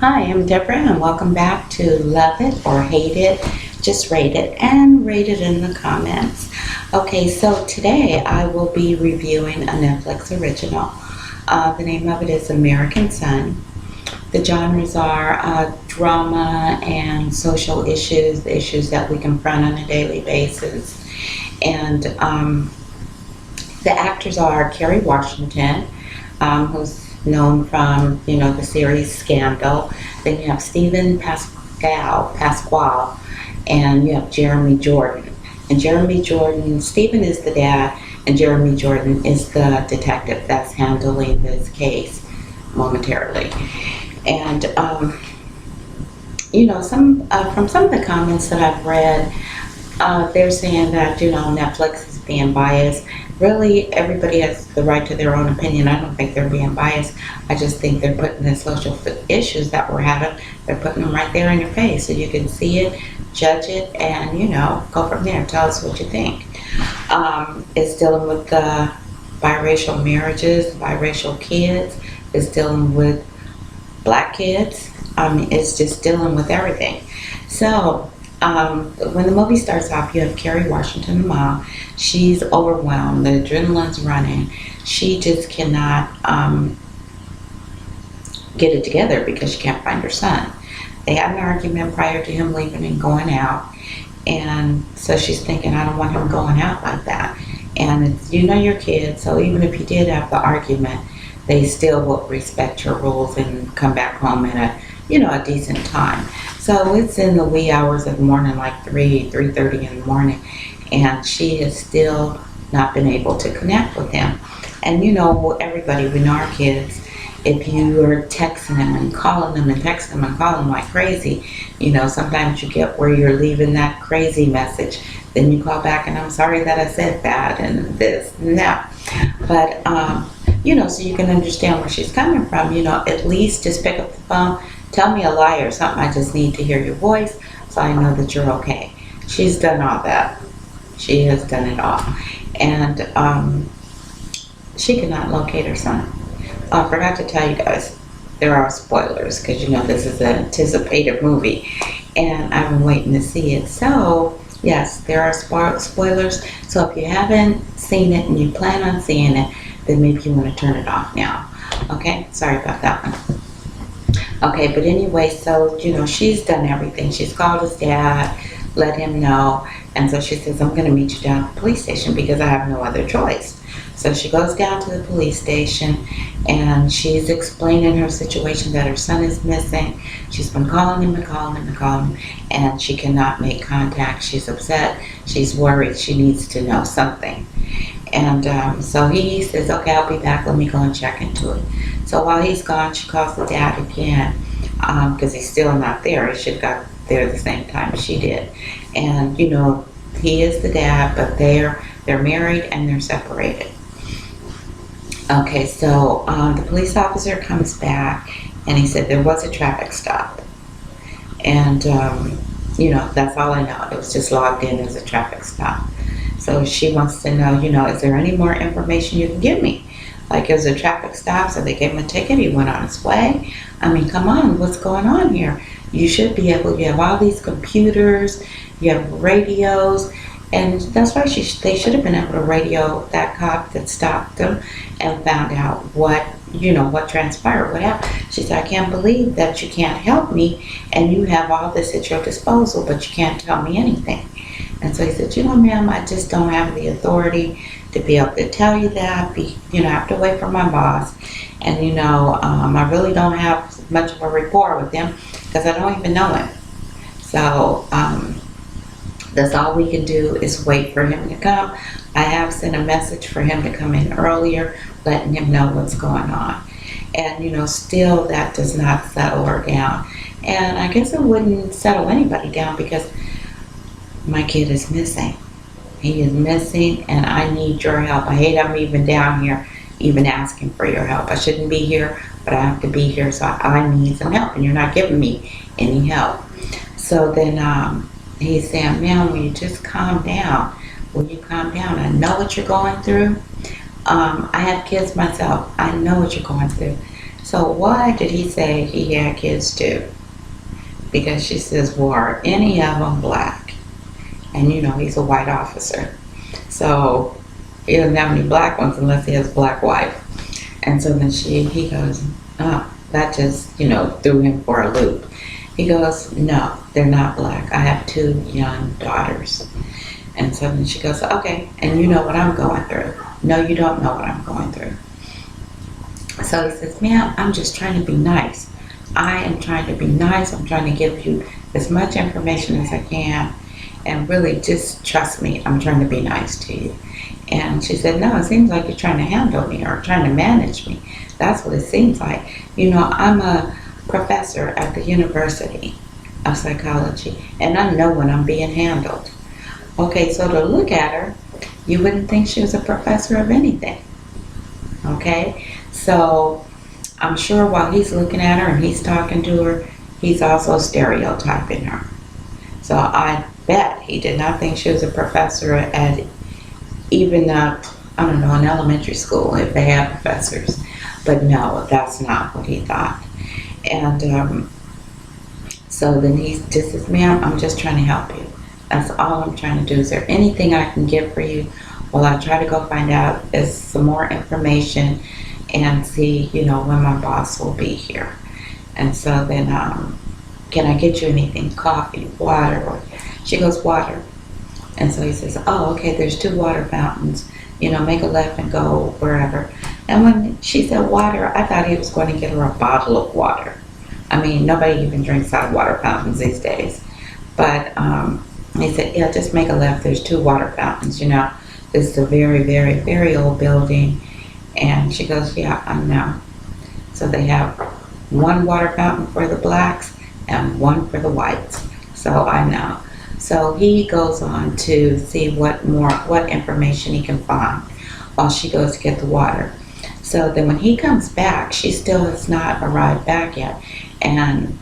Hi, I'm Deborah, and welcome back to Love It or Hate It. Just rate it and rate it in the comments. Okay, so today I will be reviewing a Netflix original. The name of it is American Son. The genres are drama and social issues, the issues that we confront on a daily basis. And the actors are Kerry Washington, who's known from, the series Scandal. Then you have Stephen Pasquale, and you have Jeremy Jordan. And Jeremy Jordan, Stephen is the dad, and Jeremy Jordan is the detective that's handling this case momentarily. And from some of the comments that I've read, they're saying that Netflix is being biased. Really, everybody has the right to their own opinion. I don't think they're being biased. I just think they're putting the social issues that we're having, they're putting them right there in your face so you can see it, judge it, and go from there. Tell us what you think. It's dealing with the biracial marriages, biracial kids. It's dealing with black kids. It's just dealing with everything. So when the movie starts off, you have Kerry Washington, the mom. She's overwhelmed. The adrenaline's running. She just cannot get it together because she can't find her son. They had an argument prior to him leaving and going out. And so she's thinking, I don't want him going out like that. And it's, your kid, so even if you did have the argument, they still will respect your rules and come back home at a decent time. So it's in the wee hours of the morning, like 3:30 in the morning, and she has still not been able to connect with him. And everybody, we know our kids, if you are texting them and calling them and texting them and calling them like crazy, sometimes you get where you're leaving that crazy message. Then you call back and I'm sorry that I said that and this and that. But, so you can understand where she's coming from, at least just pick up the phone, tell me a lie or something. I just need to hear your voice so I know that you're okay. She's done all that. She has done it all. And she cannot locate her son. I forgot to tell you guys, there are spoilers because this is an anticipated movie and I've been waiting to see it. So yes, there are spoilers. So if you haven't seen it and you plan on seeing it, then maybe you want to turn it off now. Okay, sorry about that one. Okay, but anyway, so, she's done everything. She's called his dad, let him know, and so she says, I'm going to meet you down at the police station because I have no other choice. So she goes down to the police station, and she's explaining her situation that her son is missing. She's been calling him and calling him and calling him, and she cannot make contact. She's upset. She's worried. She needs to know something. And so he says, okay, I'll be back. Let me go and check into it. So while he's gone, she calls the dad again because he's still not there. He should have got there the same time she did. And, he is the dad, but they're married and they're separated. Okay, so the police officer comes back and he said there was a traffic stop. And, that's all I know. It was just logged in as a traffic stop. So she wants to know, is there any more information you can give me? Like, it was a traffic stop, so they gave him a ticket, he went on his way. I mean, come on, what's going on here? You should be able, you have all these computers, you have radios, and that's why they should have been able to radio that cop that stopped them and found out what transpired, what happened. She said, I can't believe that you can't help me, and you have all this at your disposal, but you can't tell me anything. And so he said, ma'am, I just don't have the authority to be able to tell you that. I have to wait for my boss. And, I really don't have much of a rapport with him because I don't even know him. So that's all we can do is wait for him to come. I have sent a message for him to come in earlier, letting him know what's going on. And, still that does not settle her down. And I guess it wouldn't settle anybody down because my kid is missing. He is missing and I need your help. I hate I'm even down here even asking for your help. I shouldn't be here, but I have to be here, so I need some help and you're not giving me any help. So then he's saying, ma'am, will you just calm down? Will you calm down? I know what you're going through. I have kids myself. I know what you're going through. So why did he say he had kids too? Because she says, well, are any of them black? And he's a white officer. So he doesn't have any black ones unless he has a black wife. And so then he goes, oh, that just, threw him for a loop. He goes, no, they're not black. I have 2 young daughters. And so then she goes, okay, and you know what I'm going through. No, you don't know what I'm going through. So he says, ma'am, I'm just trying to be nice. I am trying to be nice. I'm trying to give you as much information as I can. And really just trust me, I'm trying to be nice to you. And she said, no, it seems like you're trying to handle me or trying to manage me. That's what it seems like. I'm a professor at the University of Psychology, and I know when I'm being handled. Okay, so to look at her, you wouldn't think she was a professor of anything. Okay, so I'm sure while he's looking at her and he's talking to her, he's also stereotyping her. So I bet he did not think she was a professor at even, I don't know, an elementary school if they have professors. But no, that's not what he thought. And so then he just says, ma'am, I'm just trying to help you. That's all I'm trying to do. Is there anything I can get for you? Well, I try to go find out is some more information and see, when my boss will be here. And so then, can I get you anything? Coffee, water? Or she goes, water. And so he says, oh, okay, there's 2 water fountains. Make a left and go wherever. And when she said water, I thought he was going to get her a bottle of water. I mean, nobody even drinks out of water fountains these days. But he said, yeah, just make a left. There's 2 water fountains, This is a very, very, very old building. And she goes, yeah, I know. So they have 1 water fountain for the blacks and 1 for the whites. So I know. So he goes on to see what information he can find while she goes to get the water. So then when he comes back, she still has not arrived back yet. And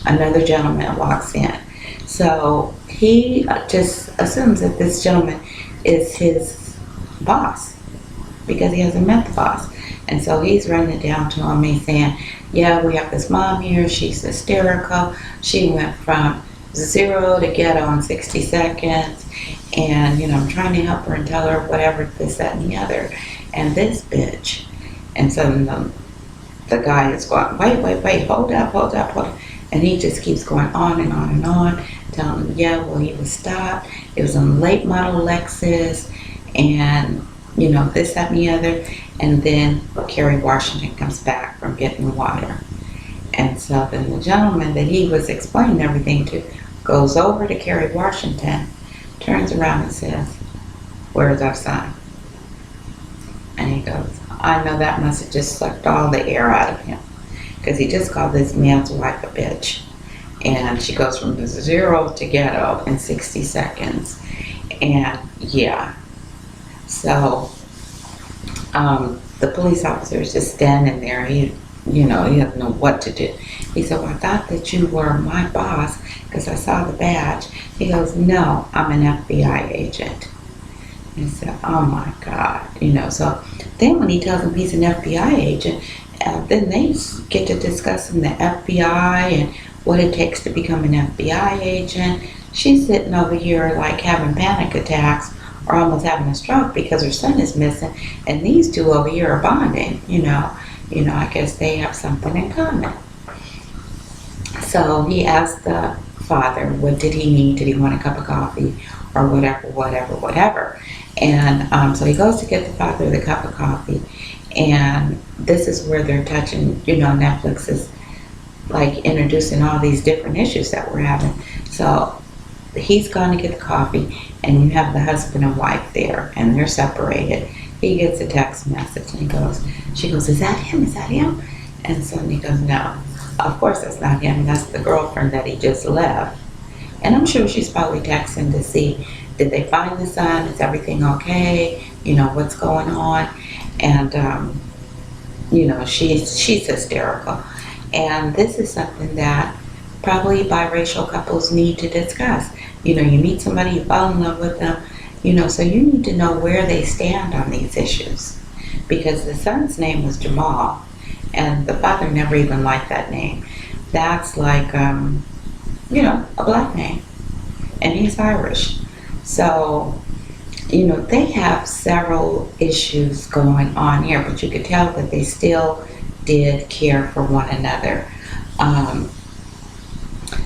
another gentleman walks in. So he just assumes that this gentleman is his boss because he hasn't met the boss. And so he's running it down to him. He's saying, yeah, we have this mom here. She's hysterical. She went from 0 to ghetto in 60 seconds. And, I'm trying to help her and tell her whatever, this, that, and the other. And this bitch. And so the guy is going, wait, hold up. And he just keeps going on and on and on, telling him, yeah, well, he was stopped. It was a late model Lexus. And, this, that, and the other. And then Kerry Washington comes back from getting water. And so then the gentleman that he was explaining everything to goes over to Kerry Washington, turns around and says, where's our son? And he goes, I know that must have just sucked all the air out of him. Because he just called this man's wife a bitch. And she goes from 0 to ghetto in 60 seconds. And yeah. So the police officer is just standing there. He doesn't know what to do. He said, well, I thought that you were my boss because I saw the badge. He goes, no, I'm an FBI agent. He said, oh my God, So then when he tells him he's an FBI agent, then they get to discussing the FBI and what it takes to become an FBI agent. She's sitting over here like having panic attacks or almost having a stroke because her son is missing, and these 2 over here are bonding. I guess they have something in common. So he asked the father, what did he need? Did he want a cup of coffee or whatever? And so he goes to get the father the cup of coffee. And this is where they're touching, Netflix is like introducing all these different issues that we're having. So he's gone to get the coffee, and you have the husband and wife there, and they're separated. He gets a text message, and she goes, is that him? And so he goes, no, of course that's not him. That's the girlfriend that he just left. And I'm sure she's probably texting to see, did they find the son? Is everything okay? What's going on? And, she's hysterical. And this is something that probably biracial couples need to discuss. You meet somebody, you fall in love with them, so you need to know where they stand on these issues. Because the son's name was Jamal, And the father never even liked that name. That's like, a black name. And he's Irish. So, they have several issues going on here, but you could tell that they still did care for one another. Um,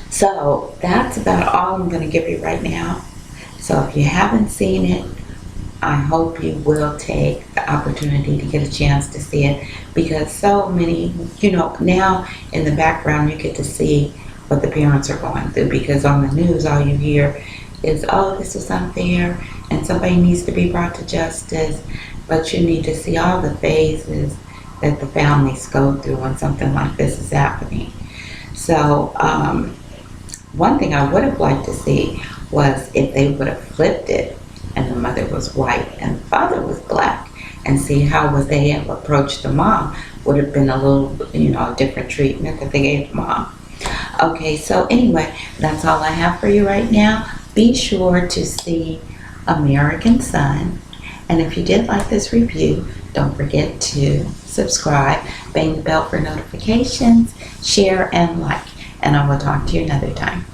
so that's about all I'm going to give you right now. So if you haven't seen it, I hope you will take the opportunity to get a chance to see it, because so many, now in the background you get to see what the parents are going through, because on the news all you hear is, oh, this is unfair and somebody needs to be brought to justice, but you need to see all the phases that the families go through when something like this is happening. So one thing I would have liked to see was if they would have flipped it and the mother was white and the father was black, and see how was they have approached the mom. Would have been a little, different treatment that they gave the mom. Okay, so anyway, that's all I have for you right now. Be sure to see American Son. And if you did like this review, don't forget to subscribe, bang the bell for notifications, share, and like. And I will talk to you another time.